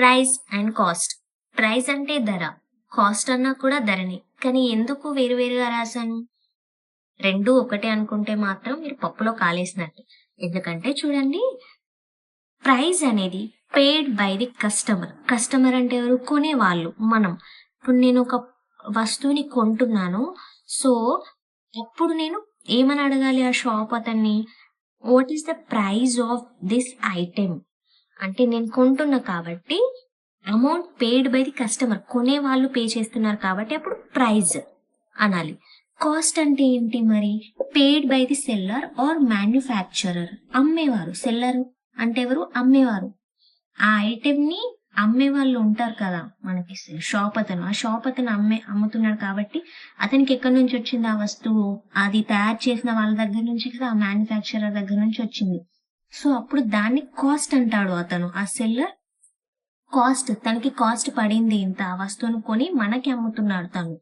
Price and cost. Price అంటే ధర, cost అన్నా కూడా ధరనే. కానీ ఎందుకు వేరువేరుగా రాశాను? రెండూ ఒకటే అనుకుంటే మాత్రం మీరు పప్పులో కాలేసినట్టే. ఎందుకంటే చూడండి, ప్రైస్ అనేది paid by the customer. Customer అంటే ఎవరు? కొనేవాళ్ళు, మనం. ఇప్పుడు నేను ఒక వస్తువుని కొంటున్నాను. సో, అప్పుడు నేను ఏమని అడగాలి ఆ షాప్ అతన్ని? What is the price of this item? అంటే నేను కొంటున్నా కాబట్టి amount paid by the customer, కొనే వాళ్ళు పే చేస్తున్నారు కాబట్టి అప్పుడు ప్రైజ్ అనాలి. కాస్ట్ అంటే ఏంటి మరి? Paid by the seller or manufacturer. అమ్మేవారు. సెల్లర్ అంటే ఎవరు? అమ్మేవారు. ఆ ఐటెం ని అమ్మే వాళ్ళు ఉంటారు కదా మనకి, షాప్ అతను. ఆ షాప్ అతను అమ్ముతున్నాడు కాబట్టి అతనికి ఎక్కడి నుంచి వచ్చింది ఆ వస్తువు? అది తయారు చేసిన వాళ్ళ దగ్గర నుంచి కదా, ఆ మ్యానుఫ్యాక్చరర్ దగ్గర నుంచి వచ్చింది. సో అప్పుడు దాన్ని కాస్ట్ అంటాడు అతను, ఆ సెల్లర్. కాస్ట్, తనకి కాస్ట్ పడింది ఇంత, ఆ వస్తువును కొని మనకి అమ్ముతున్నాడు తను.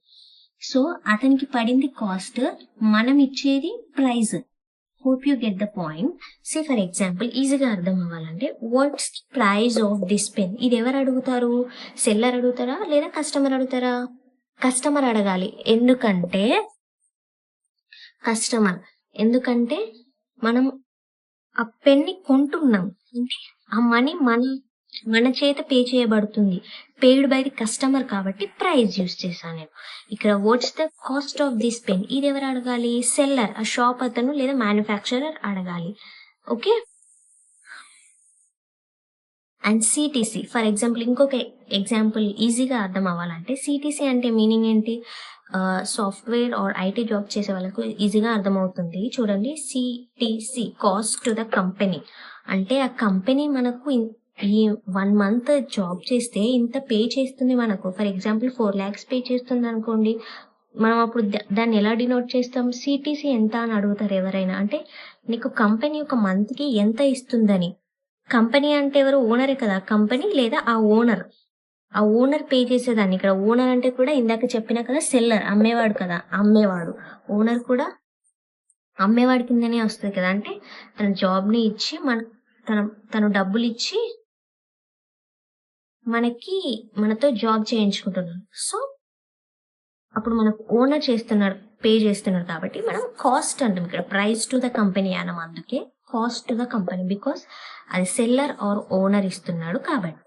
సో అతనికి పడింది కాస్ట్, మనం ఇచ్చేది price. Hope you get the point. Say for example, ఈజీగా అర్థం అవ్వాలంటే, what's price of this pen? ఇది ఎవరు అడుగుతారు? సెల్లర్ అడుగుతారా లేదా కస్టమర్ అడుగుతారా? కస్టమర్ అడగాలి. ఎందుకంటే మనం ఆ పెన్ని కొంటున్నాం అంటే ఆ మనీ మన చేత పే చేయబడుతుంది. పేడ్ బై ది కస్టమర్ కాబట్టి ప్రైస్ యూస్ చేశాను నేను. ఇక్కడ what's the cost of this pen? ఇది ఎవరు అడగాలి? సెల్లర్, ఆ షాప్ అతను లేదా మ్యానుఫ్యాక్చరర్ అడగాలి. Okay. And CTC, for example, ఇంకొక ఎగ్జాంపుల్ ఈజీగా అర్థం అవ్వాలంటే, సిటీసీ అంటే మీనింగ్ ఏంటి? సాఫ్ట్వేర్ ఆర్ ఐటీ జాబ్ చేసే వాళ్ళకు ఈజీగా అర్థమవుతుంది. చూడండి, CTC, cost to the company. అంటే ఆ కంపెనీ మనకు ఈ 1 month జాబ్ చేస్తే ఇంత పే చేస్తుంది మనకు. ఫర్ ఎగ్జాంపుల్ 4 lakhs పే చేస్తుంది అనుకోండి, మనం అప్పుడు దాన్ని ఎలా డినోట్ చేస్తాం? సిటీసీ ఎంత అని అడుగుతారు ఎవరైనా. అంటే నీకు కంపెనీ ఒక మంత్ కి ఎంత ఇస్తుందని. కంపెనీ అంటే ఎవరు? ఓనరే కదా కంపెనీ, లేదా ఆ ఓనర్ పే చేసేదాన్ని. ఇక్కడ ఓనర్ అంటే కూడా ఇందాక చెప్పినా కదా, సెల్లర్, అమ్మేవాడు కదా, అమ్మేవాడు. ఓనర్ కూడా అమ్మేవాడి కిందనే వస్తుంది కదా. అంటే తన జాబ్ ని ఇచ్చి తను డబ్బులు ఇచ్చి మనతో జాబ్ చేయించుకుంటున్నాడు. సో అప్పుడు మనకు ఓనర్ పే చేస్తున్నాడు కాబట్టి మనం కాస్ట్ అంటాం. ఇక్కడ ప్రైస్ టు ద కంపెనీ అనం, అందుకే cost to the company, because అది సెల్లర్ ఆర్ ఓనర్ ఇస్తున్నాడు కాబట్టి.